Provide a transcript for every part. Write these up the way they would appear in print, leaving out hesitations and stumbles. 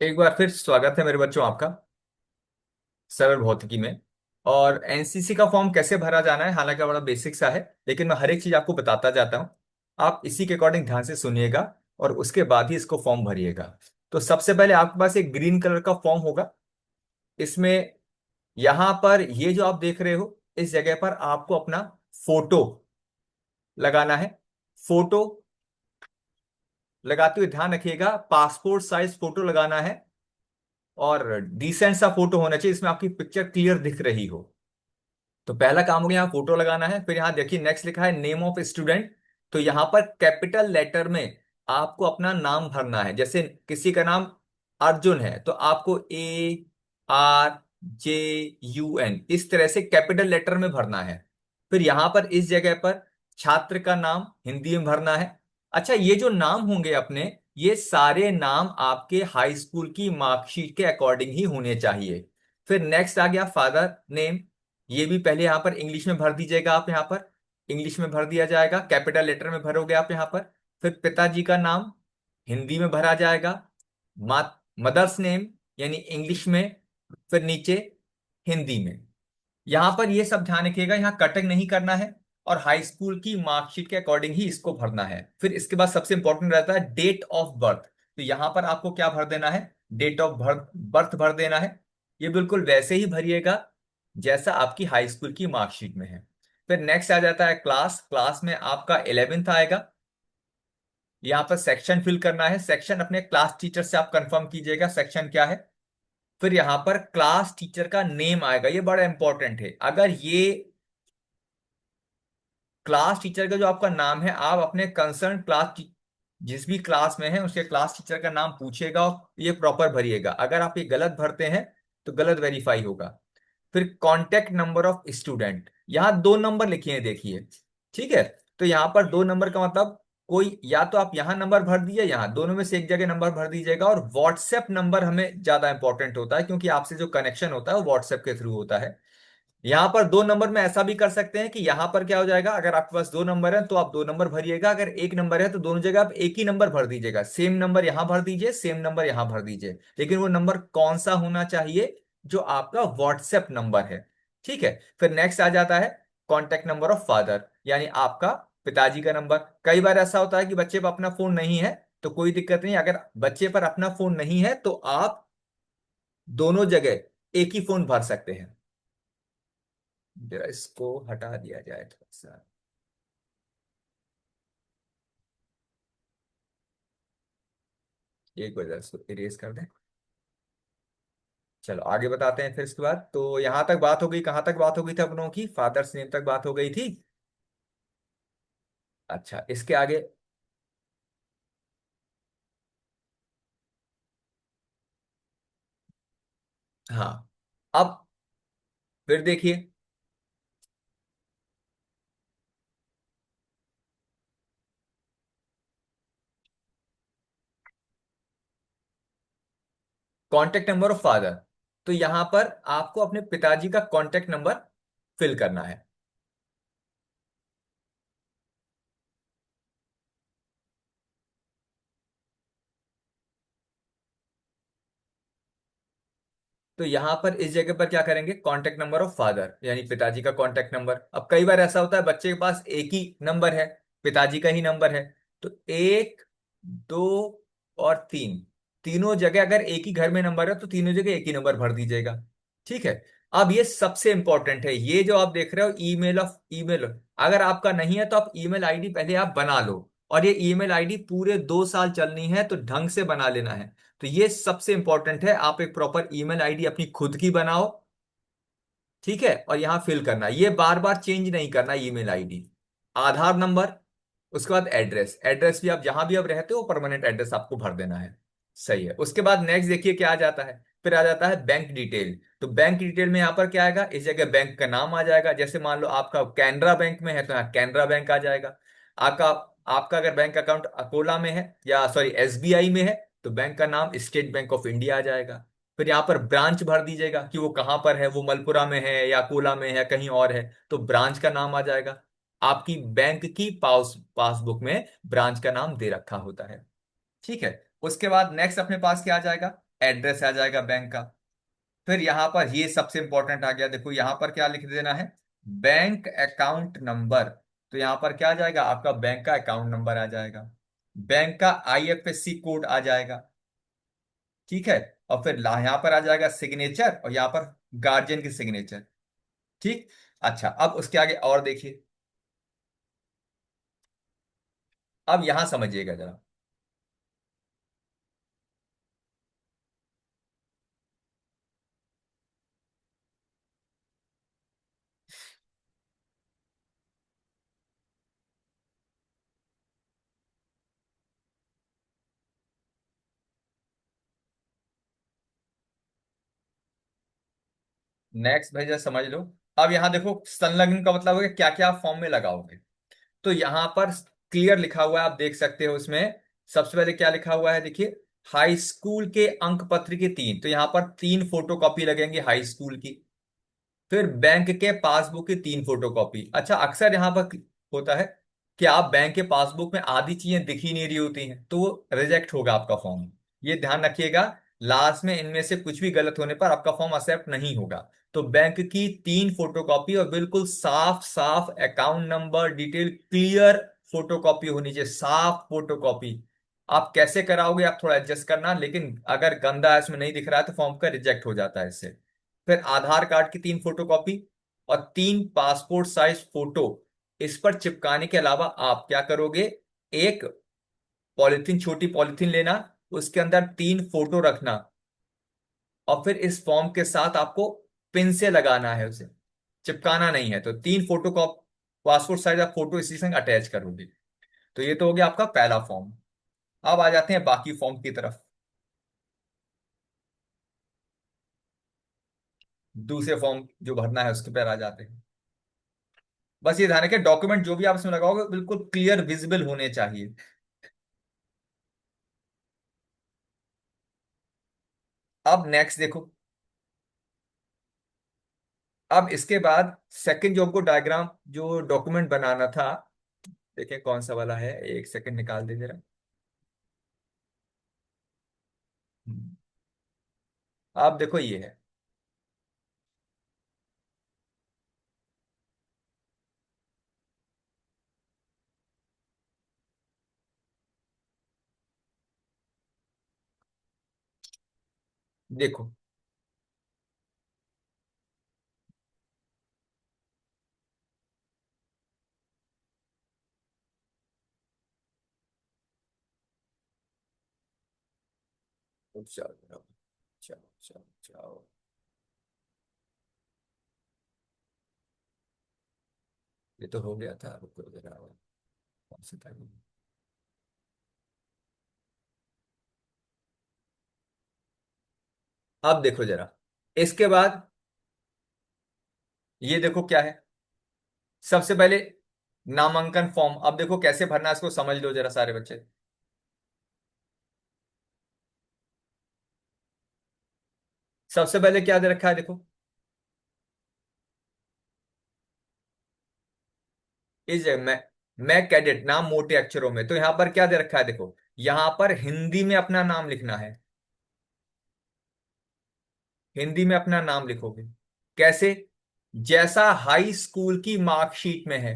एक बार फिर स्वागत है मेरे बच्चों आपका सरल भौतिकी में। और एनसीसी का फॉर्म कैसे भरा जाना है, हालांकि बड़ा बेसिक सा है, लेकिन मैं हर एक चीज आपको बताता जाता हूँ। आप इसी के अकॉर्डिंग ध्यान से सुनिएगा और उसके बाद ही इसको फॉर्म भरिएगा। तो सबसे पहले आपके पास एक ग्रीन कलर का फॉर्म होगा। इसमें यहां पर ये जो आप देख रहे हो, इस जगह पर आपको अपना फोटो लगाना है। फोटो लगाते हुए ध्यान रखिएगा, पासपोर्ट साइज फोटो लगाना है और डिसेंट सा फोटो होना चाहिए, इसमें आपकी पिक्चर क्लियर दिख रही हो। तो पहला काम हो गया, यहाँ फोटो लगाना है। फिर यहाँ देखिए नेक्स्ट लिखा है नेम ऑफ स्टूडेंट। तो यहाँ पर कैपिटल लेटर में आपको अपना नाम भरना है। जैसे किसी का नाम अर्जुन है तो आपको ARJUN इस तरह से कैपिटल लेटर में भरना है। फिर यहाँ पर इस जगह पर छात्र का नाम हिंदी में भरना है। अच्छा, ये जो नाम होंगे अपने, ये सारे नाम आपके हाई स्कूल की मार्कशीट के अकॉर्डिंग ही होने चाहिए। फिर नेक्स्ट आ गया फादर नेम। ये भी पहले यहाँ पर इंग्लिश में भर दीजिएगा। आप यहाँ पर इंग्लिश में भर दिया जाएगा, कैपिटल लेटर में भरोगे आप यहाँ पर। फिर पिताजी का नाम हिंदी में भरा जाएगा। मा मदर्स नेम यानी इंग्लिश में, फिर नीचे हिंदी में। यहाँ पर ये सब ध्यान रखिएगा, यहाँ कटिंग नहीं करना है और हाई स्कूल की मार्कशीट के अकॉर्डिंग ही इसको भरना है। फिर इसके बाद सबसे इंपॉर्टेंट रहता है डेट ऑफ बर्थ। तो यहाँ पर आपको क्या भर देना है, डेट ऑफ बर्थ बर्थ भर देना है। ये बिल्कुल वैसे ही भरिएगा जैसा आपकी हाई स्कूल की मार्कशीट में है। फिर नेक्स्ट आ जाता है क्लास। क्लास में आपका 11th आएगा। यहाँ पर सेक्शन फिल करना है। सेक्शन अपने क्लास टीचर से आप कंफर्म कीजिएगा सेक्शन क्या है। फिर यहाँ पर क्लास टीचर का नेम आएगा, ये बड़ा इंपॉर्टेंट है। अगर ये क्लास टीचर का जो आपका नाम है, आप अपने कंसर्न क्लास जिस भी क्लास में है उसके क्लास टीचर का नाम पूछिएगा और ये प्रॉपर भरिएगा। अगर आप ये गलत भरते हैं तो गलत वेरीफाई होगा। फिर कॉन्टेक्ट नंबर ऑफ स्टूडेंट, यहाँ 2 नंबर लिखे हैं देखिए। ठीक है, तो यहाँ पर 2 नंबर का मतलब कोई या तो आप यहाँ नंबर भर दीजिए, यहाँ दोनों में से एक जगह नंबर भर दीजिएगा। और व्हाट्सएप नंबर हमें ज्यादा इंपॉर्टेंट होता है क्योंकि आपसे जो कनेक्शन होता है वो व्हाट्सएप के थ्रू होता है। यहाँ पर 2 नंबर में ऐसा भी कर सकते हैं कि यहाँ पर क्या हो जाएगा, अगर आपके पास 2 नंबर है तो आप 2 नंबर भरिएगा, अगर एक नंबर है तो दोनों जगह आप एक ही नंबर भर दीजिएगा। सेम नंबर यहाँ भर दीजिए, सेम नंबर यहाँ भर दीजिए, लेकिन वो नंबर कौन सा होना चाहिए, जो आपका व्हाट्सएप नंबर है। ठीक है, फिर नेक्स्ट आ जाता है कॉन्टेक्ट नंबर ऑफ फादर, यानी आपका पिताजी का नंबर। कई बार ऐसा होता है कि बच्चे पर अपना फोन नहीं है, तो कोई दिक्कत नहीं। अगर बच्चे पर अपना फोन नहीं है तो आप दोनों जगह एक ही फोन भर सकते हैं। जरा इसको हटा दिया जाए थोड़ा सा। एक वजह इसको इरेज कर दें। चलो आगे बताते हैं। फिर इसके बाद तो यहां तक बात हो गई, कहां तक बात हो गई थी अपनों की, फादर्स नेम तक बात हो गई थी। अच्छा, इसके आगे। हाँ, अब फिर देखिए कॉन्टेक्ट नंबर ऑफ फादर। तो यहां पर आपको अपने पिताजी का कॉन्टेक्ट नंबर फिल करना है। तो यहां पर इस जगह पर क्या करेंगे, कॉन्टेक्ट नंबर ऑफ फादर यानी पिताजी का कॉन्टेक्ट नंबर। अब कई बार ऐसा होता है बच्चे के पास एक ही नंबर है, पिताजी का ही नंबर है। तो 1, 2 और 3, तीनों जगह अगर एक ही घर में नंबर है तो तीनों जगह एक ही नंबर भर दीजिएगा। ठीक है। अब ये सबसे इंपॉर्टेंट है, ये जो आप देख रहे हो ईमेल ऑफ ईमेल, अगर आपका नहीं है तो आप ईमेल आईडी पहले आप बना लो। और ये ईमेल आईडी पूरे 2 साल चलनी है, तो ढंग से बना लेना है। तो ये सबसे इंपॉर्टेंट है, आप एक प्रॉपर ईमेल आईडी अपनी खुद की बनाओ। ठीक है, और यहां फिल करना, ये बार बार चेंज नहीं करना ईमेल आईडी। आधार नंबर, उसके बाद एड्रेस। एड्रेस भी आप जहां भी अब रहते हो परमानेंट एड्रेस आपको भर देना है। सही है। उसके बाद नेक्स्ट देखिए क्या आ जाता है, फिर आ जाता है बैंक डिटेल। तो बैंक डिटेल में यहाँ पर क्या आएगा, इस जगह बैंक का नाम आ जाएगा। जैसे मान लो आपका कैनरा बैंक में है तो यहाँ कैनरा बैंक आ जाएगा। आपका आपका अगर बैंक अकाउंट अकोला में है या सॉरी एसबीआई में है तो बैंक का नाम स्टेट बैंक ऑफ इंडिया आ जाएगा। फिर यहाँ पर ब्रांच भर दीजिएगा कि वो कहाँ पर है, वो मलपुरा में है या अकोला में है या कहीं और है, तो ब्रांच का नाम आ जाएगा। आपकी बैंक की पासबुक में ब्रांच का नाम दे रखा होता है। ठीक है। उसके बाद नेक्स्ट अपने पास क्या आ जाएगा, एड्रेस आ जाएगा बैंक का। फिर यहाँ पर ये सबसे इंपॉर्टेंट आ गया, देखो यहाँ पर क्या लिख देना है, बैंक अकाउंट नंबर। तो यहाँ पर क्या आ जाएगा, आपका बैंक का अकाउंट नंबर आ जाएगा, बैंक का आईएफएससी कोड आ जाएगा। ठीक है। और फिर यहाँ पर आ जाएगा सिग्नेचर, और यहाँ पर गार्जियन की सिग्नेचर। ठीक। अच्छा, अब उसके आगे और देखिए, अब यहां समझिएगा जरा। नेक्स्ट भेजा, समझ लो। अब यहां देखो, संलग्न का मतलब हो गया क्या क्या आप फॉर्म में लगाओगे। तो यहां पर क्लियर लिखा हुआ है, आप देख सकते हो उसमें। सबसे पहले क्या लिखा हुआ है, देखिए, हाई स्कूल के अंक पत्र की तीन, तो यहां पर तीन फोटो कॉपी लगेंगे हाई स्कूल की। फिर बैंक के पासबुक की तीन फोटोकॉपी। अच्छा, अक्सर यहाँ पर होता है कि आप बैंक के पासबुक में आधी चीजें दिख ही नहीं रही होती हैं, तो वो रिजेक्ट होगा आपका फॉर्म। ये ध्यान रखिएगा, लास्ट में इनमें से कुछ भी गलत होने पर आपका फॉर्म एक्सेप्ट नहीं होगा। तो बैंक की तीन फोटोकॉपी और बिल्कुल साफ साफ account number detail clear photocopy होनी चाहिए, साफ फोटोकॉपी। आप कैसे कराओगे, आप थोड़ा एडजस्ट करना, लेकिन अगर गंदा है, उसमें नहीं दिख रहा है, तो फॉर्म का रिजेक्ट हो जाता है इससे। फिर आधार कार्ड की तीन फोटोकॉपी और तीन पासपोर्ट साइज फोटो। इस पर चिपकाने के अलावा आप क्या करोगे, एक पॉलिथीन, छोटी पॉलिथीन लेना, उसके अंदर तीन फोटो रखना, और फिर इस फॉर्म के साथ आपको पिन से लगाना है उसे, चिपकाना नहीं है। तो तीन फोटो का पासपोर्ट साइज आप फोटो इसी संग अटैच करोगे। तो ये तो हो गया आपका पहला फॉर्म। अब आ जाते हैं बाकी फॉर्म की तरफ। दूसरे फॉर्म जो भरना है उसके पर आ जाते हैं। बस ये ध्यान रखें, डॉक्यूमेंट जो भी आप इसमें लगाओगे बिल्कुल क्लियर विजिबल होने चाहिए। अब नेक्स्ट देखो, अब इसके बाद सेकंड जो हमको डायग्राम, जो डॉक्यूमेंट बनाना था, देखें कौन सा वाला है, एक सेकंड निकाल दे जरा। हम्म, अब देखो ये है। देखो, चलो चलो चलो चलो, ये तो हो गया था, रुको जरा, कौन सा था ये? अब देखो जरा, इसके बाद ये देखो क्या है। सबसे पहले नामांकन फॉर्म, अब देखो कैसे भरना है, इसको समझ लो जरा सारे बच्चे। सबसे पहले क्या दे रखा है, देखो, इस जगह मैं कैडेट, नाम मोटे अक्षरों में, तो यहां पर क्या दे रखा है, देखो, यहां पर हिंदी में अपना नाम लिखना है। हिंदी में अपना नाम लिखोगे कैसे, जैसा हाई स्कूल की मार्कशीट में है।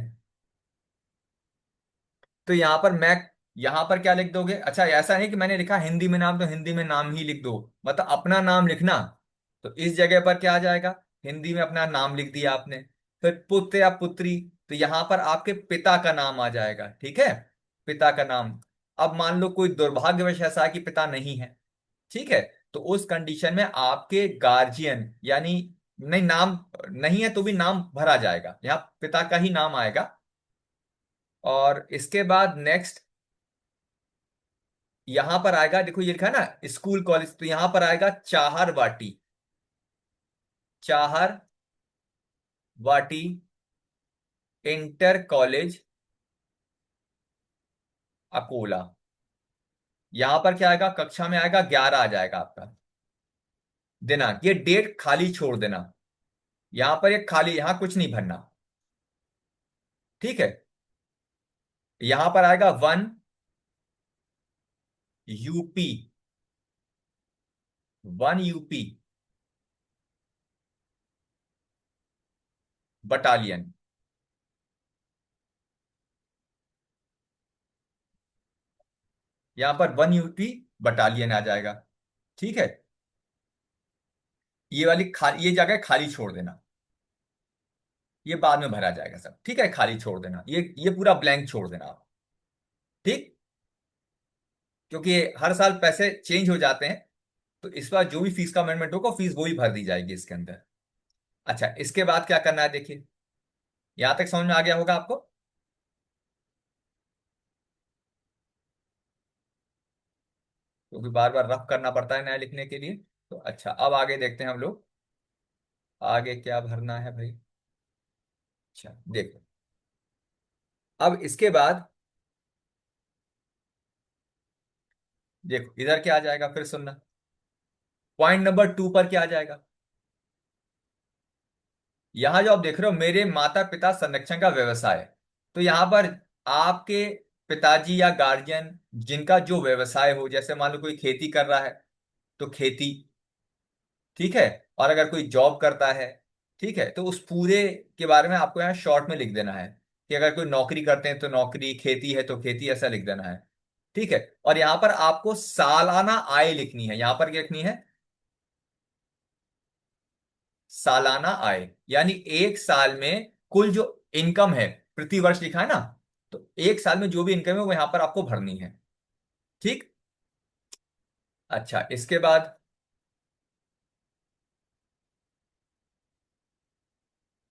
तो यहां पर मैं, यहां पर क्या लिख दोगे, अच्छा ऐसा नहीं कि मैंने लिखा हिंदी में नाम तो हिंदी में नाम ही लिख दो, मतलब अपना नाम लिखना। तो इस जगह पर क्या आ जाएगा, हिंदी में अपना नाम लिख दिया आपने। फिर पुत्र या पुत्री, तो यहां पर आपके पिता का नाम आ जाएगा, ठीक है, पिता का नाम। अब मान लो कोई दुर्भाग्यवश ऐसा है कि पिता नहीं है, ठीक है, तो उस कंडीशन में आपके गार्जियन यानी, नहीं नाम नहीं है तो भी नाम भरा जाएगा, यहाँ पिता का ही नाम आएगा। और इसके बाद नेक्स्ट, यहां पर आएगा, देखो ये लिखा है ना स्कूल कॉलेज, तो यहां पर आएगा चाहर वाटी, चाहर वाटी इंटर कॉलेज अकोला। यहां पर क्या आएगा, कक्षा में आएगा 11 आ जाएगा आपका दिनांक, ये डेट खाली छोड़ देना, यहां पर ये खाली, यहां कुछ नहीं भरना, ठीक है। यहां पर आएगा one UP, one UP battalion. यहां पर वन यूपी बटालियन आ जाएगा। ठीक है। ये वाली ये जगह खाली छोड़ देना। ये बाद में भरा जाएगा सब, ठीक है, खाली छोड़ देना, ये पूरा ब्लैंक छोड़ देना आप। ठीक। क्योंकि हर साल पैसे चेंज हो जाते हैं, तो इस बार जो भी फीस का अमेंडमेंट होगा फीस वो ही भर दी जाएगी इसके अंदर। अच्छा, इसके बाद क्या करना है देखिए। यहां तक समझ में आ गया होगा आपको। क्योंकि बार बार रफ करना पड़ता है नया लिखने के लिए। तो अच्छा, अब आगे देखते हैं हम लोग। आगे क्या भरना है भाई। अच्छा देखो, अब इसके बाद देखो इधर क्या आ जाएगा, फिर सुनना। पॉइंट नंबर 2 पर क्या आ जाएगा। यहां जो आप देख रहे हो, मेरे माता पिता संरक्षण का व्यवसाय। तो यहां पर आपके पिताजी या गार्जियन जिनका जो व्यवसाय हो, जैसे मान लो कोई खेती कर रहा है तो खेती। ठीक है। और अगर कोई जॉब करता है, ठीक है, तो उस पूरे के बारे में आपको यहाँ शॉर्ट में लिख देना है। कि अगर कोई नौकरी करते हैं तो नौकरी, खेती है तो खेती, ऐसा लिख देना है। ठीक है। और यहां पर आपको सालाना आय लिखनी है। यहां पर क्या लिखनी है, सालाना आय। यानी एक साल में कुल जो इनकम है, प्रति वर्ष लिखा है ना, तो एक साल में जो भी इनकम है वो यहां पर आपको भरनी है। ठीक। अच्छा, इसके बाद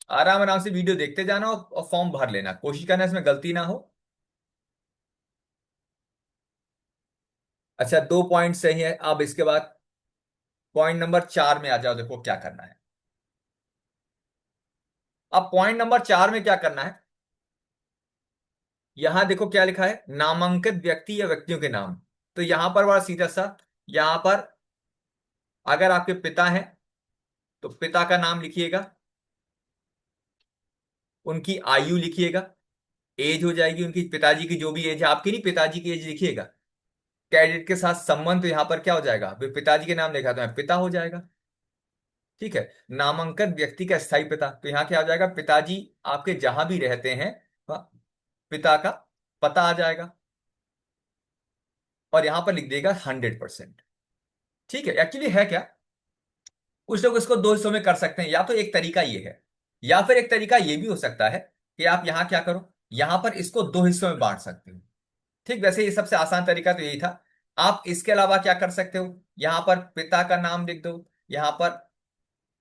आराम आराम से वीडियो देखते जाना और फॉर्म भर लेना, कोशिश करना इसमें गलती ना हो। अच्छा, 2 पॉइंट सही है। अब इसके बाद पॉइंट नंबर 4 में आ जाओ, देखो क्या करना है। अब पॉइंट नंबर 4 में क्या करना है, यहां देखो क्या लिखा है, नामांकित व्यक्ति या व्यक्तियों के नाम। तो यहां पर बड़ा सीधा सा, यहां पर अगर आपके पिता हैं तो पिता का नाम लिखिएगा, उनकी आयु लिखिएगा, एज हो जाएगी उनकी, पिताजी की जो भी एज है, आपकी नहीं, पिताजी की एज लिखिएगा। कैडेट के साथ संबंध, तो यहां पर क्या हो जाएगा, फिर पिताजी के नाम लिखा तो यहाँ पिता हो जाएगा। ठीक है। नामांकन व्यक्ति का स्थायी पिता, तो यहाँ क्या हो जाएगा, पिताजी आपके जहां भी रहते हैं वहाँ पिता का पता आ जाएगा। और यहां पर लिख देगा 100%। ठीक है। एक्चुअली है क्या, कुछ लोग इसको दो हिस्सों में कर सकते हैं, या तो एक तरीका ये है, या फिर एक तरीका ये भी हो सकता है कि आप यहाँ क्या करो, यहां पर इसको दो हिस्सों में बांट सकते हो। ठीक, वैसे ये सबसे आसान तरीका तो यही था। आप इसके अलावा क्या कर सकते हो, यहां पर पिता का नाम लिख दो, यहां पर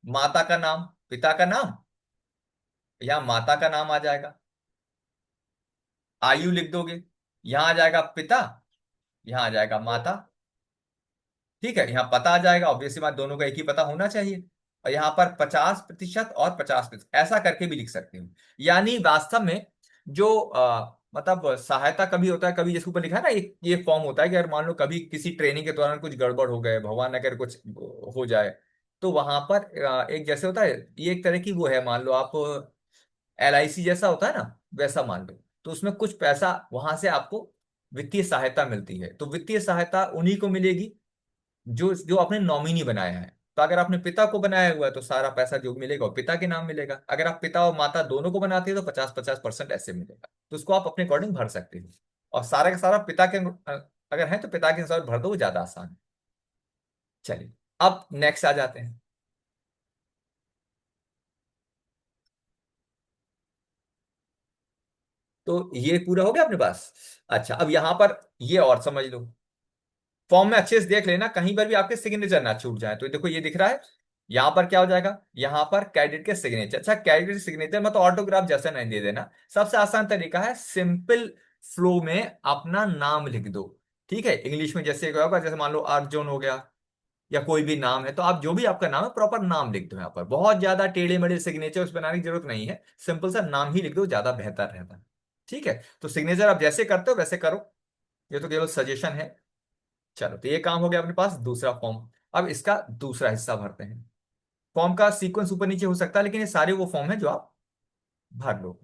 माता का नाम, पिता का नाम, यहां माता का नाम आ जाएगा, आयु लिख दोगे, यहां आ जाएगा पिता, यहां आ जाएगा माता। ठीक है। यहाँ पता आ जाएगा, ऑब्वियसली बात, दोनों का एक ही पता होना चाहिए। और यहाँ पर 50% और 50%, ऐसा करके भी लिख सकते हो। यानी वास्तव में जो मतलब सहायता कभी होता है, कभी जिसके ऊपर लिखा है ना, ये फॉर्म होता है कि अगर मान लो कभी किसी ट्रेनिंग के दौरान कुछ गड़बड़ हो गए, भगवान न करे कुछ हो जाए, तो वहां पर एक जैसे होता है, ये एक तरह की वो है, मान लो आप LIC जैसा होता है ना, वैसा मान लो। तो उसमें कुछ पैसा वहां से आपको वित्तीय सहायता मिलती है, तो वित्तीय सहायता उन्हीं को मिलेगी जो जो आपने नॉमिनी बनाया है। तो अगर आपने पिता को बनाया हुआ है तो सारा पैसा जो मिलेगा वो पिता के नाम मिलेगा। अगर आप पिता और माता दोनों को बनाते हैं तो 50-50% ऐसे मिलेगा। तो उसको आप अपने अकॉर्डिंग भर सकते हो। और सारा का सारा पिता के अगर है तो पिता के अनुसार भर दो, वो ज्यादा आसान है। चलिए, अब नेक्स्ट आ जाते हैं। तो ये पूरा हो गया अपने पास। अच्छा, अब यहां पर ये और समझ लो, फॉर्म में अच्छे से देख लेना कहीं पर भी आपके सिग्नेचर ना छूट जाए। तो देखो ये दिख रहा है, यहां पर क्या हो जाएगा, यहां पर कैडेट के सिग्नेचर। अच्छा, कैडेट के सिग्नेचर में तो ऑटोग्राफ जैसे नहीं दे देना, सबसे आसान तरीका है सिंपल फ्लो में अपना नाम लिख दो। ठीक है। इंग्लिश में जैसे क्या होगा, जैसे मान लो अर्जुन हो गया, या कोई भी नाम है, तो आप जो भी आपका नाम है प्रॉपर नाम लिख दो। यहाँ पर बहुत ज्यादा टेढ़े मेढ़े सिग्नेचर उस बनाने की जरूरत नहीं है, सिंपल सा नाम ही लिख दो, ज्यादा बेहतर रहता है। ठीक है। तो सिग्नेचर आप जैसे करते हो वैसे करो, ये तो केवल सजेशन है। चलो, तो ये काम हो गया अपने पास, दूसरा फॉर्म। अब इसका दूसरा हिस्सा भरते हैं। फॉर्म का सीक्वेंस ऊपर नीचे हो सकता है, लेकिन ये सारे वो फॉर्म है जो आप भर लो।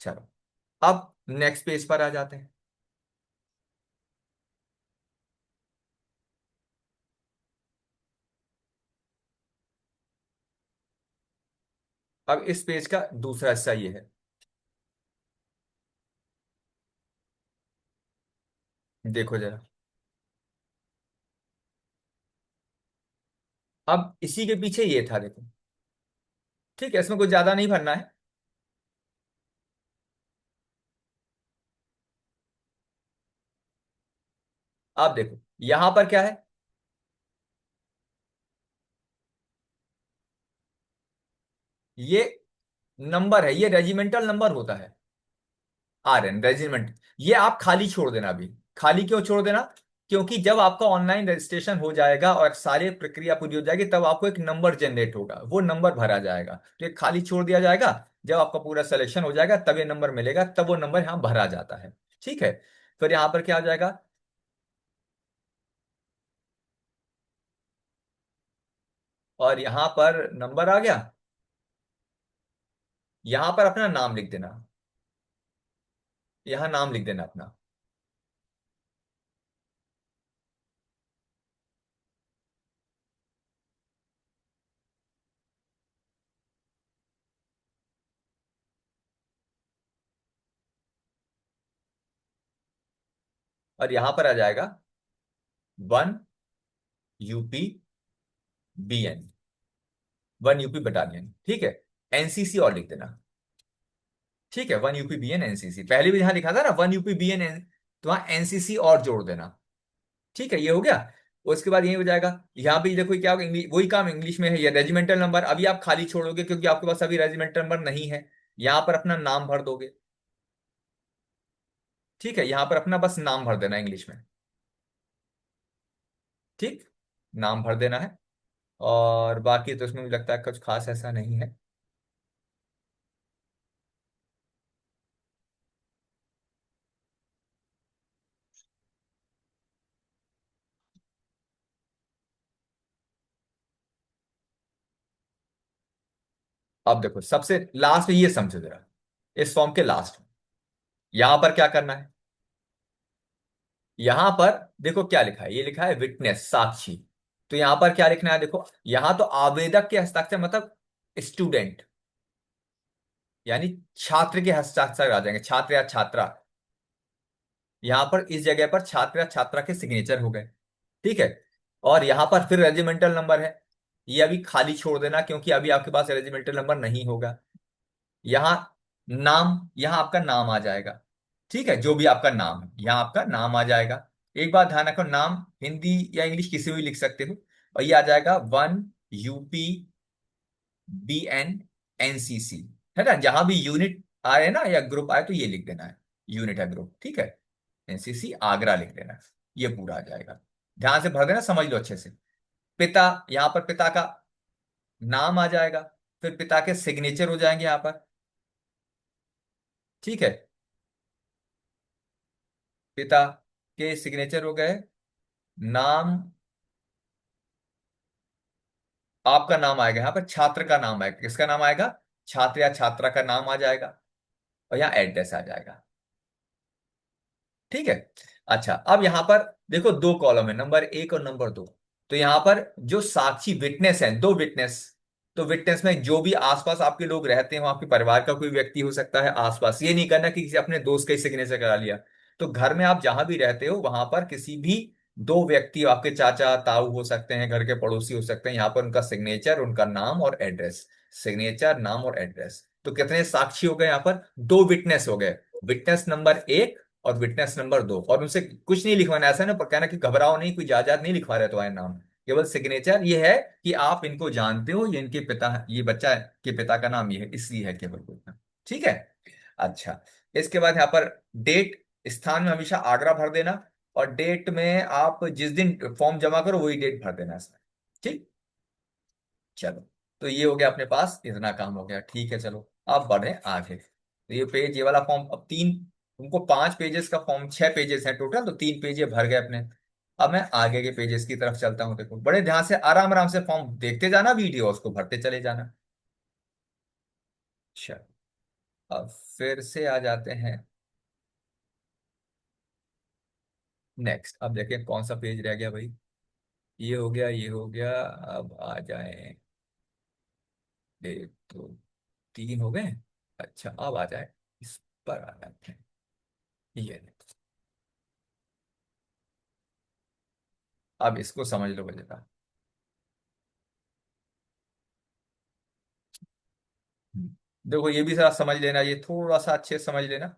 चलो, अब नेक्स्ट पेज पर आ जाते हैं। अब इस पेज का दूसरा हिस्सा ये है। देखो जरा। अब इसी के पीछे ये था, देखो। ठीक है, इसमें कुछ ज्यादा नहीं भरना है। आप देखो यहां पर क्या है। ये नंबर है, ये रेजिमेंटल नंबर होता है। RN regiment. ये आप खाली छोड़ देना अभी। खाली क्यों छोड़ देना? क्योंकि जब आपका ऑनलाइन रजिस्ट्रेशन हो जाएगा और सारी प्रक्रिया पूरी हो जाएगी, तब आपको एक नंबर जनरेट होगा, वो नंबर भरा जाएगा, तो ये खाली छोड़ दिया जाएगा। जब आपका पूरा सिलेक्शन हो जाएगा तब ये नंबर मिलेगा, तब वो नंबर यहाँ भरा जाता है। ठीक है। फिर यहाँ पर क्या हो जाएगा? और यहाँ पर नंबर आ गया। यहाँ पर अपना नाम लिख देना। यहाँ नाम लिख देना अपना। और यहाँ पर आ जाएगा 1 UP BN। 1 UP बटालियन, ठीक है। NCC और लिख देना। ठीक है, 1 UP BN NCC, पहले भी यहां लिखा था ना 1 UP BN, तो वहां NCC और जोड़ देना। ठीक है, ये हो गया। उसके बाद ये हो जाएगा। यहाँ भी देखो क्या होगा, इंग्लिश वही काम इंग्लिश में है, ये रेजिमेंटल नंबर अभी आप खाली छोड़ोगे क्योंकि आपके पास अभी रेजिमेंटल नंबर नहीं है। यहाँ पर अपना नाम भर दोगे। ठीक है, यहाँ पर अपना बस नाम भर देना इंग्लिश में। ठीक। नाम भर देना है। और बाकी तो इसमें मुझे लगता है कुछ खास ऐसा नहीं है। अब देखो सबसे लास्ट में ये समझो जरा। इस फॉर्म के लास्ट में यहां पर क्या करना है? यहां पर देखो क्या लिखा है, ये लिखा है विटनेस, साक्षी। तो यहां पर क्या लिखना है, देखो। यहां तो आवेदक के हस्ताक्षर मतलब स्टूडेंट, यानी छात्र के हस्ताक्षर आ जाएंगे, छात्र या छात्रा। यहां पर इस जगह पर छात्र या छात्रा के सिग्नेचर हो गए। ठीक है। और यहां पर फिर रेजिमेंटल नंबर है। ये अभी खाली छोड़ देना क्योंकि अभी आपके पास रेजिमेंटल नंबर नहीं होगा। यहाँ नाम, यहाँ आपका नाम आ जाएगा। ठीक है, जो भी आपका नाम है यहाँ आपका नाम आ जाएगा। एक बात ध्यान रखो, नाम हिंदी या इंग्लिश किसी में भी लिख सकते हो। और ये आ जाएगा 1 UP BN NCC, है ना। जहां भी यूनिट आए ना या ग्रुप आए तो ये लिख देना है। यूनिट है, ग्रुप, ठीक है। NCC आगरा लिख देना है। ये पूरा आ जाएगा। ध्यान से भर देना, समझ लो अच्छे से। पिता, यहाँ पर पिता का नाम आ जाएगा। फिर पिता के सिग्नेचर हो जाएंगे यहाँ पर। ठीक है। पिता के सिग्नेचर हो गए। नाम, आपका नाम आएगा यहाँ पर, छात्र का नाम आएगा, किसका नाम आएगा? छात्र या छात्रा का नाम आ जाएगा। और यहाँ एड्रेस आ जाएगा। ठीक है। अच्छा, अब यहाँ पर देखो दो कॉलम है, नंबर 1 और नंबर 2। तो यहाँ पर जो साक्षी विटनेस है, दो विटनेस। तो विटनेस में जो भी आसपास आपके लोग रहते हो, आपके परिवार का कोई व्यक्ति हो सकता है आसपास, ये नहीं करना कि किसी अपने दोस्त का ही सिग्नेचर करा लिया। तो घर में आप जहां भी रहते हो वहां पर किसी भी दो व्यक्ति, आपके चाचा ताऊ हो सकते हैं, घर के पड़ोसी हो सकते हैं, यहाँ पर उनका सिग्नेचर, उनका नाम और एड्रेस। सिग्नेचर, नाम और एड्रेस, तो कितने साक्षी हो गए यहाँ पर? दो विटनेस हो गए। विटनेस नंबर 1 और विटनेस नंबर 2, और उनसे कुछ नहीं लिखवाना, ऐसा ना पर कहना कि घबराओ नहीं, कोई जायदाद नहीं लिखवा रहे तुम्हारे नाम। केवल सिग्नेचर ये है कि आप इनको जानते हो, ये इनके पिता, ये बच्चा के पिता का नाम ये है, इसलिए है केवल कोई। ठीक है। अच्छा। इसके बाद यहाँ पर डेट, स्थान में हमेशा आगरा भर देना। और डेट में आप जिस दिन फॉर्म जमा करो वही डेट भर देना इसमें। ठीक। चलो। तो ये हो गया, अपने पास इतना काम हो गया। ठीक है, चलो अब बढ़े आगे। तो ये पेज, ये वाला फॉर्म, अब तीन, तुमको 5 पेजेस का फॉर्म, 6 पेजेस है टोटल, तो 3 पेज ये भर गए अपने। अब मैं आगे के पेजेस की तरफ चलता हूँ। देखो बड़े ध्यान से आराम आराम से फॉर्म देखते जाना, वीडियो उसको भरते चले जाना। चलो, अब फिर से आ जाते हैं नेक्स्ट। अब देखें कौन सा पेज रह गया भाई। ये हो गया, ये हो गया। अब आ जाए, एक दो, तीन हो गए। अच्छा अब आ जाए, इस पर आ जाते हैं। ये अब इसको समझ लो जरा। देखो ये भी जरा समझ लेना, ये थोड़ा सा अच्छे से समझ लेना।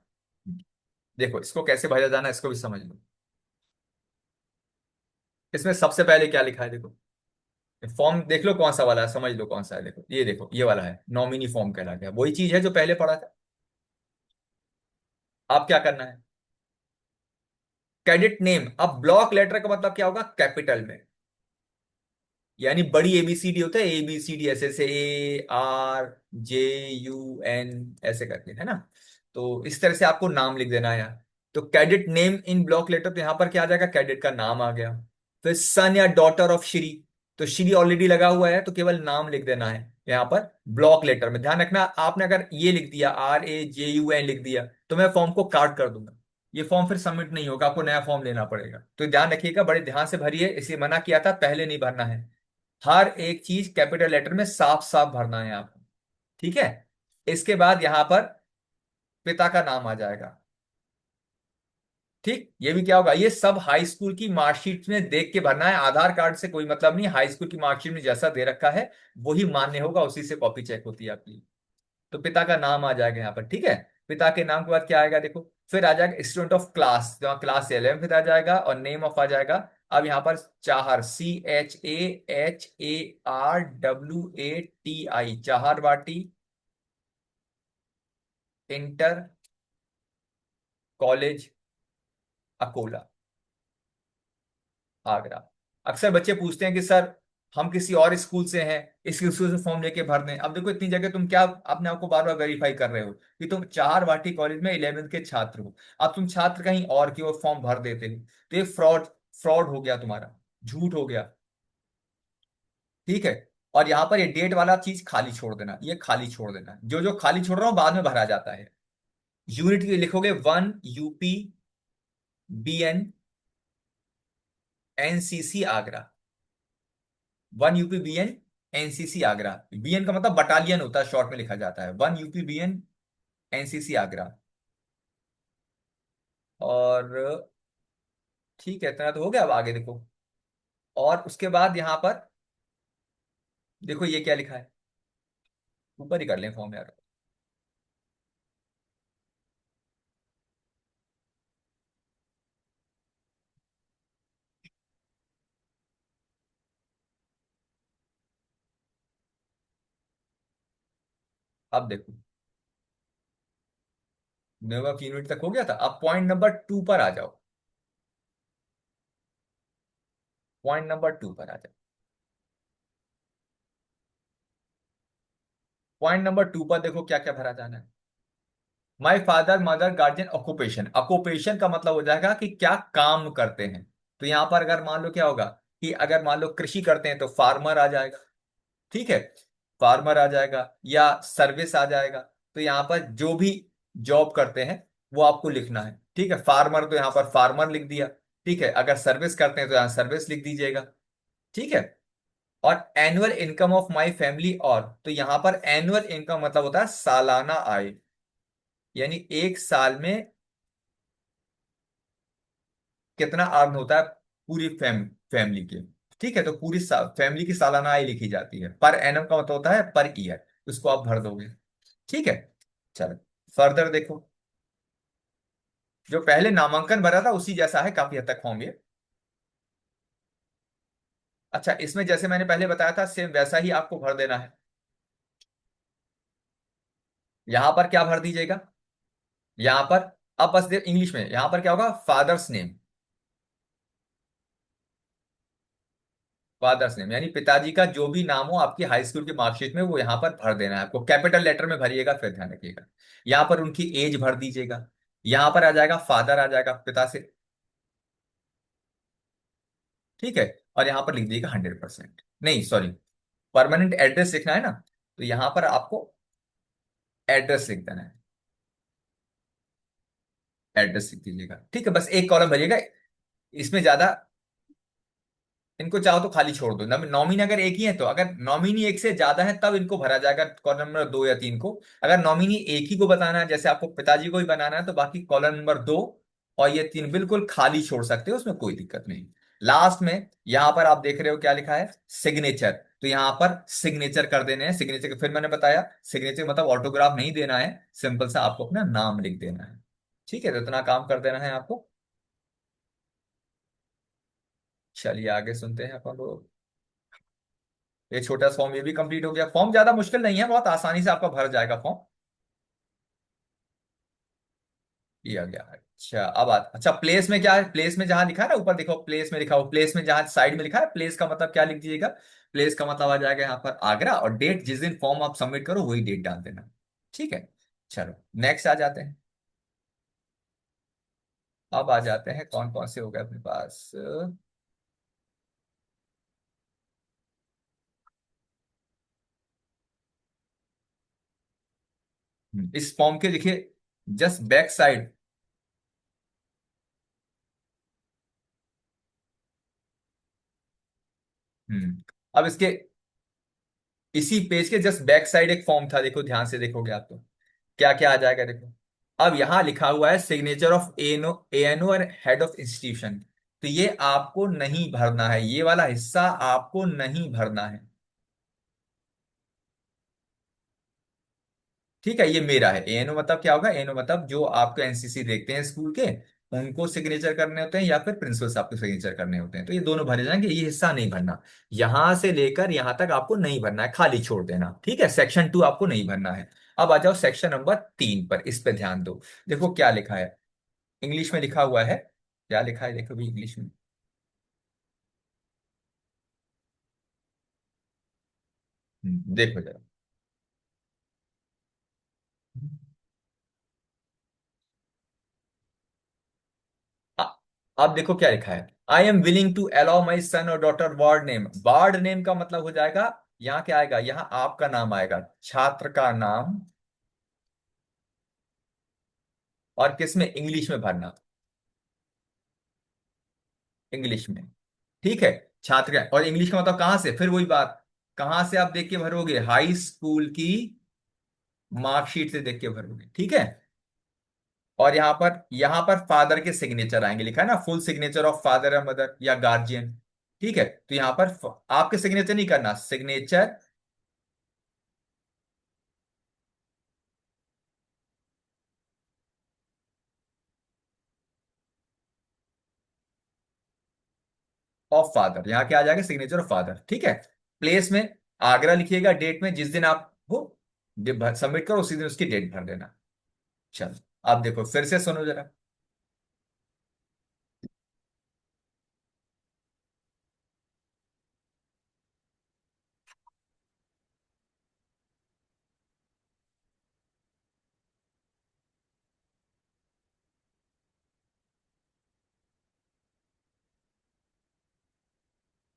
देखो इसको कैसे भजा जाना इसको भी समझ लो। इसमें सबसे पहले क्या लिखा है देखो, फॉर्म देख लो कौन सा वाला है, समझ लो कौन सा है। देखो ये, देखो ये वाला है, नॉमिनी फॉर्म कहला गया, वही चीज है जो पहले पढ़ा था। अब क्या करना है, कैडेट नेम। अब ब्लॉक लेटर का मतलब क्या होगा, कैपिटल में। यानी बड़ी एबीसीडी होता है, ABCD ऐसे ऐसे, ARJUN ऐसे करके, है ना। तो इस तरह से आपको नाम लिख देना है यार। तो cadet name in block letter, तो यहां पर क्या आ जाएगा, कैडेट का नाम आ गया। फिर सन या डॉटर ऑफ श्री, तो श्री ऑलरेडी लगा हुआ है तो केवल नाम लिख देना है यहाँ पर। ब्लॉक लेटर में ध्यान रखना, आपने अगर ये लिख दिया RAJUN लिख दिया तो मैं फॉर्म को काट कर दूंगा, ये फॉर्म फिर सबमिट नहीं होगा, आपको नया फॉर्म लेना पड़ेगा। तो ध्यान रखिएगा, बड़े ध्यान से भरिए, इसे मना किया था पहले नहीं भरना है। हर एक चीज कैपिटल लेटर में साफ साफ भरना है आपको। ठीक है। इसके बाद यहां पर पिता का नाम आ जाएगा। ठीक, ये भी क्या होगा, ये सब हाई स्कूल की मार्कशीट में देख के भरना है, आधार कार्ड से कोई मतलब नहीं, हाई स्कूल की मार्कशीट में जैसा दे रखा है वही मान्य होगा, उसी से कॉपी चेक होती है आपकी। तो पिता का नाम आ जाएगा यहाँ पर। ठीक है। पिता के नाम के बाद क्या आएगा देखो, फिर आ जाएगा स्टूडेंट ऑफ क्लास, जहाँ क्लास 11 आ जाएगा, और नेम ऑफ आ जाएगा। अब यहाँ पर चाहर, CHAHARWATI, चाहर वाटी इंटर कॉलेज अकोला, आगरा। अक्सर बच्चे पूछते हैं कि सर हम किसी और स्कूल से हैं, इस स्कूल से फॉर्म लेके भर दें। अब देखो इतनी जगह तुम क्या अपने आप को बार बार वेरीफाई कर रहे हो कि तुम चार वाटी कॉलेज में 11th के छात्र हो, अब तुम छात्र कहीं और की ओर फॉर्म भर देते हो, तो ये फ्रॉड, फ्रॉड हो गया तुम्हारा, झूठ हो गया। ठीक है। और यहाँ पर ये डेट वाला चीज खाली छोड़ देना, ये खाली छोड़ देना, जो जो खाली छोड़ रहा हूँ बाद में भरा जाता है। यूनिट लिखोगे 1 UP BN NCC Agra, 1 UP BN NCC Agra. BN का मतलब बटालियन होता है, शॉर्ट में लिखा जाता है, 1 UP BN NCC आगरा। और ठीक है, इतना तो हो गया। अब आगे देखो, और उसके बाद यहां पर देखो ये क्या लिखा है, ऊपर ही कर लें फॉर्म यार। अब देखो, नेटवर्क यूनिट तक हो गया था, अब पॉइंट नंबर 2 पर आ जाओ। पॉइंट नंबर 2 पर आ जाओ। पॉइंट नंबर 2 पर देखो क्या क्या भरा जाना है। My father mother guardian occupation, occupation का मतलब हो जाएगा कि क्या काम करते हैं। तो यहां पर अगर मान लो क्या होगा, कि अगर मान लो कृषि करते हैं तो फार्मर आ जाएगा। ठीक है, फार्मर आ जाएगा, या सर्विस आ जाएगा। तो यहाँ पर जो भी जॉब करते हैं वो आपको लिखना है। ठीक है, फार्मर तो यहाँ पर फार्मर लिख दिया। ठीक है, अगर सर्विस करते हैं तो यहाँ सर्विस लिख दीजिएगा। ठीक है। और annual income of my family, और तो यहाँ पर एनुअल इनकम मतलब होता है सालाना आय, यानी एक साल में कितना अर्न होता है पूरी फैमिली के। ठीक है, तो पूरी फैमिली की सालाना आय लिखी जाती है, पर एनम का मतलब होता है पर ईयर, उसको आप भर दोगे। ठीक है। चलो फर्दर देखो, जो पहले नामांकन भरा था उसी जैसा है काफी हद तक फॉर्म ये। अच्छा, इसमें जैसे मैंने पहले बताया था सेम वैसा ही आपको भर देना है। यहां पर क्या भर दीजिएगा, यहां पर, अब बस इंग्लिश में यहां पर क्या होगा, फादर्स नेम। फादर्स नेम यानी पिताजी का जो भी नाम हो आपकी हाई स्कूल की मार्कशीट में, वो यहाँ पर भर देना है आपको, कैपिटल लेटर में भरिएगा, फिर ध्यान रखिएगा। यहाँ पर उनकी एज भर दीजिएगा। यहाँ पर आ जाएगा फादर, आ जाएगा पिता से। ठीक है। और यहाँ पर लिख दीजिएगा 100%, नहीं सॉरी, परमानेंट एड्रेस लिखना है ना, तो यहाँ पर आपको एड्रेस लिख देना है, एड्रेस लिख दीजिएगा। ठीक है, बस एक कॉलम भरिएगा, इसमें ज्यादा इनको चाहो तो खाली छोड़ दो। नॉमिनी अगर एक ही है तो, अगर नॉमिनी एक से ज्यादा है तब इनको भरा जाएगा कॉलम नंबर 2 या 3 को। अगर नॉमिनी एक ही को बताना है, जैसे आपको पिताजी को ही बनाना है, तो बाकी कॉलम नंबर 2 और ये 3 बिल्कुल खाली छोड़ सकते हो, उसमें कोई दिक्कत नहीं। लास्ट में यहां पर आप देख रहे हो क्या लिखा है, सिग्नेचर। तो यहां पर सिग्नेचर कर देने हैं। सिग्नेचर फिर मैंने बताया, सिग्नेचर मतलब ऑटोग्राफ नहीं देना है, सिंपल सा आपको अपना नाम लिख देना है। ठीक है, तो इतना काम कर देना है आपको। चलिए आगे सुनते हैं अपन लोग। ये छोटा सा फॉर्म ये भी कंप्लीट हो गया। फॉर्म ज्यादा मुश्किल नहीं है, बहुत आसानी से आपका भर जाएगा फॉर्म। ये आ गया। अच्छा अब अच्छा प्लेस में क्या है, प्लेस में जहां लिखा है ना ऊपर देखो, प्लेस में लिखा हो, प्लेस में जहां साइड में लिखा है प्लेस का मतलब क्या लिख दीजिएगा। प्लेस का मतलब आ जाएगा यहाँ पर आगरा, और डेट जिस दिन फॉर्म आप सबमिट करो वही डेट डाल देना। ठीक है। चलो नेक्स्ट आ जाते हैं। अब आ जाते हैं कौन कौन से हो गए अपने पास। इस फॉर्म के लिखिए जस्ट बैक साइड। अब इसके इसी पेज के जस्ट बैक साइड एक फॉर्म था, देखो ध्यान से देखोगे आप तो क्या क्या आ जाएगा देखो। अब यहां लिखा हुआ है सिग्नेचर ऑफ एएनओ और हेड ऑफ इंस्टीट्यूशन। तो ये आपको नहीं भरना है, ये वाला हिस्सा आपको नहीं भरना है। ठीक है, ये मेरा है। एएनओ मतलब क्या होगा, एएनओ मतलब जो आपको एनसीसी देखते हैं स्कूल के, उनको सिग्नेचर करने होते हैं, या फिर प्रिंसिपल साहब को सिग्नेचर करने होते हैं, तो ये दोनों भरे जाएंगे, ये हिस्सा नहीं भरना। यहां से लेकर यहां तक आपको नहीं भरना है, खाली छोड़ देना। ठीक है, सेक्शन 2 आपको नहीं भरना है। अब आ जाओ सेक्शन नंबर 3 पर, इस पे ध्यान दो। देखो क्या लिखा है, इंग्लिश में लिखा हुआ है। क्या लिखा है देखो भी इंग्लिश में। देखो जरा। आ- अब देखो क्या लिखा है, I am willing to allow my son और daughter ward name. Ward name का मतलब हो जाएगा, यहाँ क्या आएगा, यहाँ आपका नाम आएगा, छात्र का नाम, और किस में, इंग्लिश में भरना, इंग्लिश में। ठीक है, छात्र का, और इंग्लिश का मतलब कहां से, फिर वही बात, कहां से आप देख के भरोगे, हाई स्कूल की मार्कशीट से देख के भरोगे। ठीक है। और यहाँ पर फादर के सिग्नेचर आएंगे, लिखा है ना, फुल सिग्नेचर ऑफ फादर या मदर या गार्जियन। ठीक है, तो यहाँ पर आपके सिग्नेचर नहीं करना, सिग्नेचर ऑफ फादर, यहाँ क्या आ जाएगा, सिग्नेचर ऑफ फादर। ठीक है। प्लेस में आगरा लिखिएगा, डेट में जिस दिन आप वो सबमिट करो उसी दिन उसकी डेट भर देना। चलो अब देखो फिर से सुनो जरा।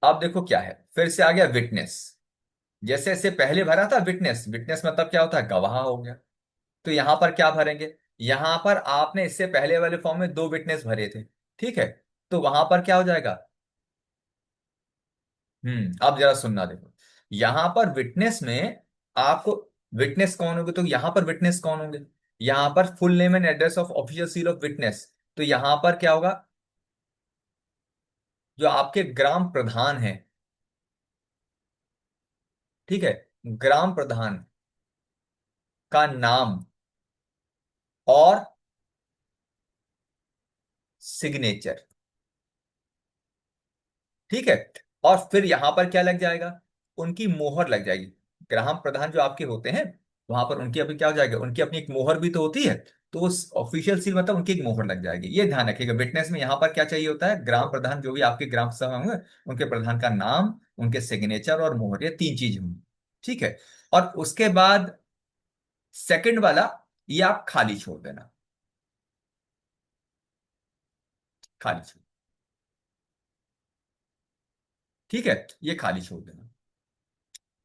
अब देखो क्या है, फिर से आ गया विटनेस। जैसे ऐसे पहले भरा था विटनेस, विटनेस मतलब क्या होता है, गवाह हो गया। तो यहां पर क्या भरेंगे, यहां पर आपने इससे पहले वाले फॉर्म में 2 विटनेस भरे थे। ठीक है, तो वहां पर क्या हो जाएगा। अब जरा सुनना देखो, यहां पर विटनेस में आपको, विटनेस कौन होंगे, तो यहां पर विटनेस कौन होंगे, यहां पर full name and address of official seal of witness. तो यहां पर क्या होगा, जो आपके ग्राम प्रधान है। ठीक है, ग्राम प्रधान का नाम और सिग्नेचर। ठीक है, और फिर यहां पर क्या लग जाएगा, उनकी मोहर लग जाएगी। ग्राम प्रधान जो आपके होते हैं, वहां पर उनकी अपनी क्या हो जाएगा, उनकी अपनी एक मोहर भी तो होती है। तो उस ऑफिशियल सील मतलब उनकी एक मोहर लग जाएगी। ये ध्यान रखिएगा, विटनेस में यहां पर क्या चाहिए होता है, ग्राम प्रधान जो भी आपके ग्राम सभा होंगे, उनके प्रधान का नाम, उनके सिग्नेचर और मोहर, ये 3 चीज होंगी। ठीक है, और उसके बाद सेकंड वाला, ये आप खाली छोड़ देना, खाली छोड़। ठीक है, ये खाली छोड़ देना।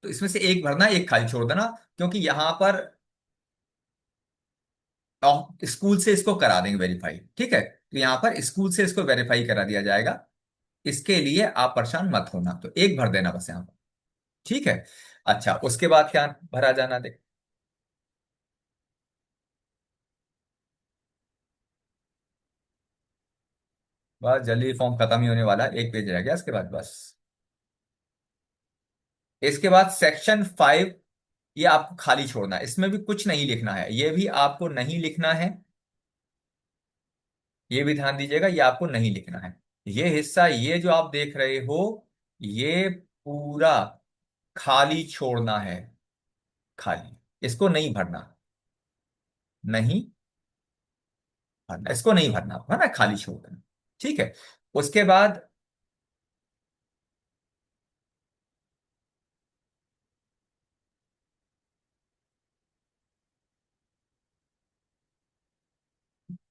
तो इसमें से एक भरना, एक खाली छोड़ देना, क्योंकि यहां पर स्कूल से इसको करा देंगे वेरीफाई। ठीक है, तो यहां पर स्कूल से इसको वेरीफाई करा दिया जाएगा। इसके लिए आप परेशान मत होना, तो एक भर देना बस यहाँ पर। ठीक है। अच्छा, उसके बाद क्या भरा जाना दे। बस जल्दी फॉर्म खत्म ही होने वाला है, एक पेज रह गया इसके बाद बस। इसके बाद सेक्शन 5, ये आपको खाली छोड़ना है, इसमें भी कुछ नहीं लिखना है, ये भी आपको नहीं लिखना है। ये भी ध्यान दीजिएगा, ये आपको नहीं लिखना है। ये हिस्सा, ये जो आप देख रहे हो, ये पूरा खाली छोड़ना है। खाली, इसको नहीं भरना। नहीं भरना, इसको नहीं भरना है ना, खाली छोड़ देना। ठीक है। उसके बाद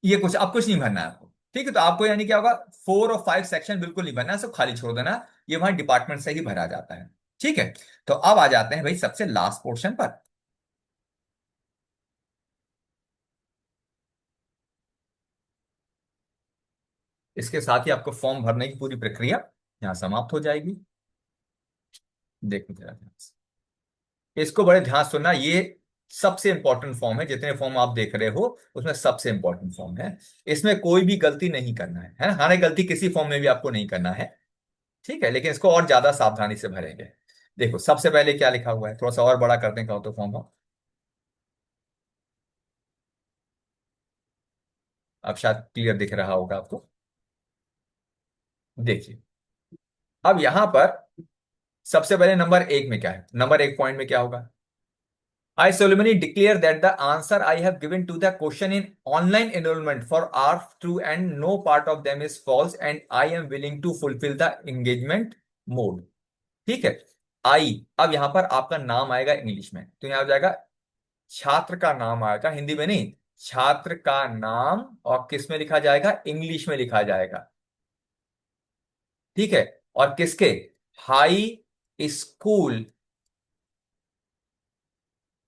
ये कुछ, अब कुछ नहीं भरना है आपको। ठीक है, तो आपको यानी क्या होगा, 4 और 5 सेक्शन बिल्कुल नहीं भरना है, सब खाली छोड़ देना। ये वहां डिपार्टमेंट से ही भरा जाता है। ठीक है। तो अब आ जाते हैं भाई सबसे लास्ट पोर्शन पर। इसके साथ ही आपको फॉर्म भरने की पूरी प्रक्रिया यहाँ समाप्त हो जाएगी। देखो जरा ध्यान से। इसको बड़े ध्यान से सुनना, ये सबसे इंपॉर्टेंट फॉर्म है, जितने फॉर्म आप देख रहे हो उसमें सबसे इंपॉर्टेंट फॉर्म है। इसमें कोई भी गलती नहीं करना है ना, हालांकि गलती किसी फॉर्म में भी आपको नहीं करना है। ठीक है, लेकिन इसको और ज्यादा सावधानी से भरेंगे। देखो सबसे पहले क्या लिखा हुआ है, थोड़ा सा और बड़ा करते हैं कहो तो फॉर्म हो। अब शायद क्लियर दिख रहा होगा आपको। देखिए, अब यहां पर सबसे पहले नंबर 1 में क्या है, नंबर 1 पॉइंट में क्या होगा। I solemnly declare that the answer I have given to the question in online enrollment for R2 and no part of them is false and I am willing to fulfill the engagement mode। ठीक है। आई, अब यहां पर आपका नाम आएगा English में, तो यहां हो जाएगा छात्र का नाम आएगा, हिंदी में नहीं, छात्र का नाम, और किस में लिखा जाएगा, इंग्लिश में लिखा जाएगा। ठीक है। और किसके, हाई स्कूल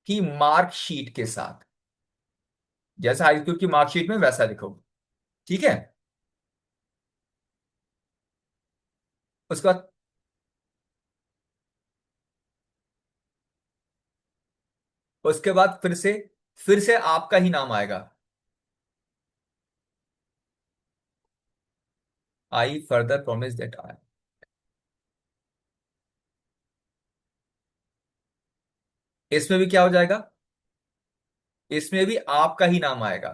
की मार्कशीट के साथ, जैसा हाई स्कूल की मार्कशीट में वैसा लिखो। ठीक है। उसके बाद, फिर से आपका ही नाम आएगा। I further promise that I, इसमें भी क्या हो जाएगा, इसमें भी आपका ही नाम आएगा।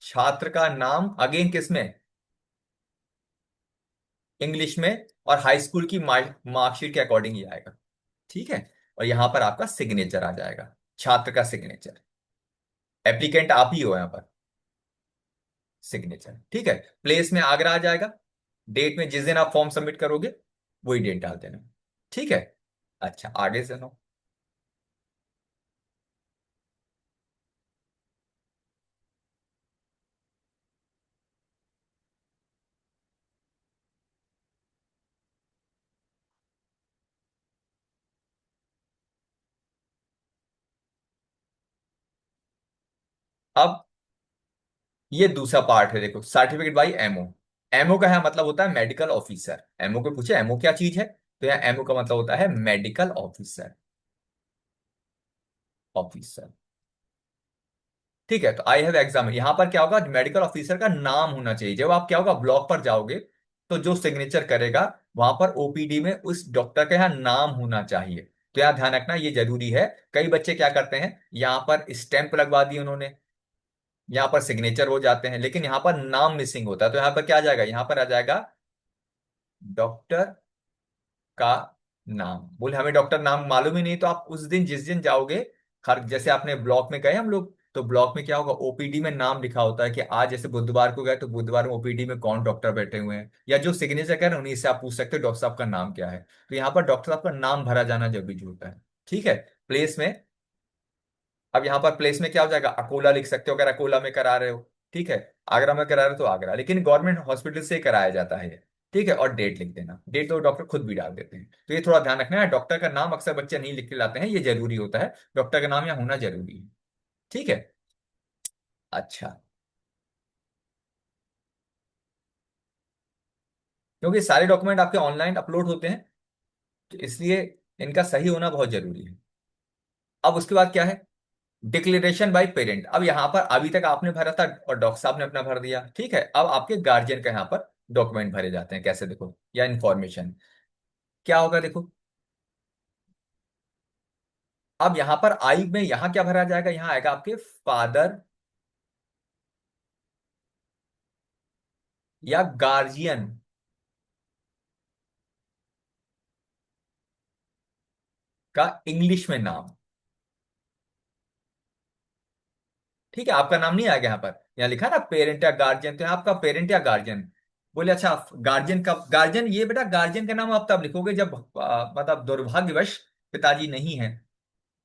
छात्र का नाम अगेन किस में, इंग्लिश में, और हाई स्कूल की मार्कशीट के अकॉर्डिंग ही आएगा। ठीक है। और यहां पर आपका सिग्नेचर आ जाएगा, छात्र का सिग्नेचर। एप्लीकेंट आप ही हो यहां पर, सिग्नेचर। ठीक है। प्लेस में आगरा आ जाएगा। डेट में जिस दिन आप फॉर्म सबमिट करोगे वही डेट डाल देना। ठीक है। अच्छा, आगे से नो। अब ये दूसरा पार्ट है, देखो सर्टिफिकेट बाई एमओ। एमओ का है मतलब होता है मेडिकल ऑफिसर। एमओ को पूछे एमओ क्या चीज है, तो यहाँ एमओ का मतलब होता है मेडिकल ऑफिसर। ऑफिसर। ठीक है। तो आई हैव एग्जाम, यहां पर क्या होगा, मेडिकल ऑफिसर का नाम होना चाहिए। जब आप क्या होगा ब्लॉक पर जाओगे, तो जो सिग्नेचर करेगा वहां पर ओपीडी में उस डॉक्टर का यहाँ नाम होना चाहिए। तो यहाँ ध्यान रखना, ये जरूरी है। कई बच्चे क्या करते हैं, यहाँ पर स्टैंप लगवा दी उन्होंने, यहाँ पर सिग्नेचर हो जाते हैं, लेकिन यहाँ पर नाम मिसिंग होता है। तो यहाँ पर क्या आ जाएगा, यहाँ पर आ जाएगा डॉक्टर का नाम। बोले हमें डॉक्टर नाम मालूम ही नहीं, तो आप उस दिन जिस दिन जाओगे, हर जैसे आपने ब्लॉक में गए हम लोग, तो ब्लॉक में क्या होगा, ओपीडी में नाम लिखा होता है कि आज जैसे बुधवार को गए तो बुधवार में ओपीडी में कौन डॉक्टर बैठे हुए हैं, या जो सिग्नेचर कर रहे हैं उन्हीं से आप पूछ सकते हो डॉक्टर साहब का नाम क्या है। तो यहाँ पर डॉक्टर साहब का नाम भरा जाना जरूरी होता है। ठीक है। प्लेस में, अब यहाँ पर प्लेस में क्या हो जाएगा, अकोला लिख सकते हो अगर अकोला में करा रहे हो। ठीक है। आगरा में करा रहे हो तो आगरा, लेकिन गवर्नमेंट हॉस्पिटल से ही कराया जाता है ये। ठीक है। और डेट लिख देना, डेट तो डॉक्टर खुद भी डाल देते हैं, तो ये थोड़ा ध्यान रखना है। डॉक्टर का नाम अक्सर बच्चे नहीं लिख के लाते हैं, ये जरूरी होता है, डॉक्टर का नाम यहाँ होना जरूरी है। ठीक है। अच्छा। क्योंकि सारे डॉक्यूमेंट आपके ऑनलाइन अपलोड होते हैं, तो इसलिए इनका सही होना बहुत जरूरी है। अब उसके बाद क्या है, डिक्लेरेशन बाय पेरेंट। अब यहाँ पर अभी तक आपने भरा था और डॉक्टर साहब ने अपना भर दिया, ठीक है। अब आपके गार्जियन का यहाँ पर डॉक्यूमेंट भरे जाते हैं, कैसे देखो, या इंफॉर्मेशन क्या होगा देखो। अब यहाँ पर आई में यहाँ क्या भरा जाएगा, यहाँ आएगा आपके फादर या गार्जियन का इंग्लिश में नाम। ठीक है, आपका नाम नहीं आएगा यहाँ पर, यहाँ लिखा है ना पेरेंट या गार्जियन, तो यहाँ आपका पेरेंट या गार्जियन। बोले अच्छा, गार्जियन का, गार्जियन ये बेटा गार्जियन का नाम आप तब लिखोगे जब मतलब दुर्भाग्यवश पिताजी नहीं है,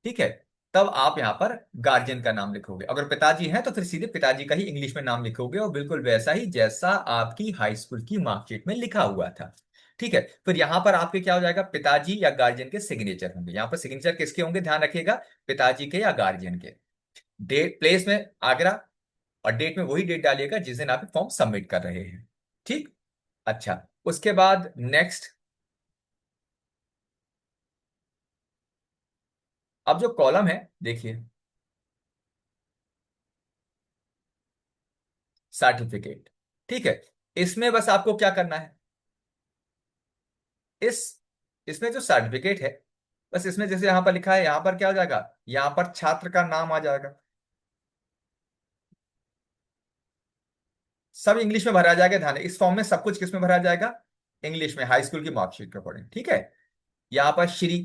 ठीक है। तब आप यहाँ पर गार्जियन का नाम लिखोगे। अगर पिताजी हैं तो फिर सीधे पिताजी का ही इंग्लिश में नाम लिखोगे, और बिल्कुल वैसा ही जैसा आपकी हाई स्कूल की मार्कशीट में लिखा हुआ था, ठीक है। फिर यहाँ पर आपके क्या हो जाएगा, पिताजी या गार्जियन के सिग्नेचर होंगे। यहाँ पर सिग्नेचर किसके होंगे, ध्यान रखिएगा, पिताजी के या गार्जियन के। डेट, प्लेस में आगरा, और डेट में वही डेट डालिएगा जिस दिन आप फॉर्म सबमिट कर रहे हैं, ठीक। अच्छा, उसके बाद नेक्स्ट, अब जो कॉलम है देखिए, सर्टिफिकेट, ठीक है। इसमें बस आपको क्या करना है, इस इसमें जो सर्टिफिकेट है, बस इसमें जैसे यहां पर लिखा है, यहां पर क्या हो जाएगा, यहां पर छात्र का नाम आ जाएगा। सब इंग्लिश में भरा जाएगा, ध्यान है, इस फॉर्म में सब कुछ किस में भरा जाएगा, इंग्लिश में, हाई स्कूल की मार्कशीट के अकॉर्डिंग, ठीक है। यहाँ पर श्री,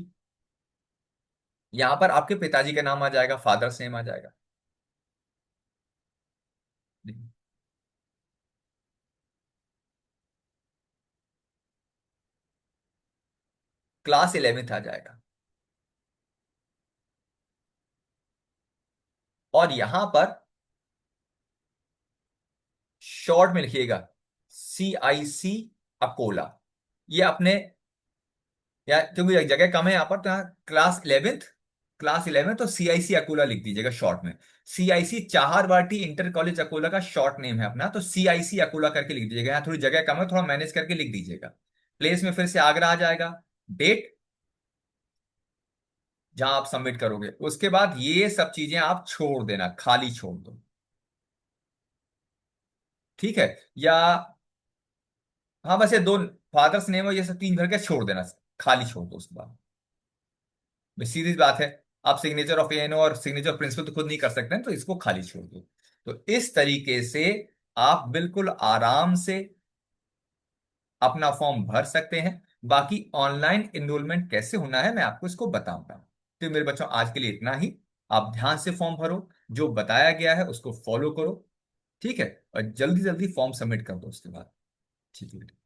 यहाँ पर आपके पिताजी का नाम आ जाएगा, फादर्स नेम आ जाएगा। क्लास 11th आ जाएगा। और यहां पर शॉर्ट में लिखिएगा CIC अकोला। ये अपने, या क्योंकि एक जगह कम है यहाँ पर, तो यहाँ क्लास 11th तो CIC अकोला लिख दीजिएगा शॉर्ट में। CIC चाहर बाटी इंटर कॉलेज अकोला का शॉर्ट नेम है अपना, तो CIC अकोला करके लिख दीजिएगा। यहाँ थोड़ी जगह कम है, थोड़ा मैनेज करके लिख दीजिएगा। प्लेस में फिर से आगरा आ जाएगा। डेट जहां आप सबमिट करोगे, उसके बाद ये सब चीजें आप छोड़ देना, खाली छोड़ दो, ठीक है। या हाँ, बस ये दो, फादर्स नेम और ये सब तीन भर के छोड़ देना, खाली छोड़ दो उसके बाद। बस सीधी सी बात है, आप सिग्नेचर ऑफ एएनओ और सिग्नेचर प्रिंसिपल तो खुद नहीं कर सकते हैं, तो इसको खाली छोड़ दो। तो इस तरीके से आप बिल्कुल आराम से अपना फॉर्म भर सकते हैं। बाकी ऑनलाइन एनरोलमेंट कैसे होना है मैं आपको इसको बताऊंगा। तो मेरे बच्चों, आज के लिए इतना ही। आप ध्यान से फॉर्म भरो, जो बताया गया है उसको फॉलो करो, ठीक है, और जल्दी जल्दी फॉर्म सबमिट कर दो उसके बाद, ठीक है।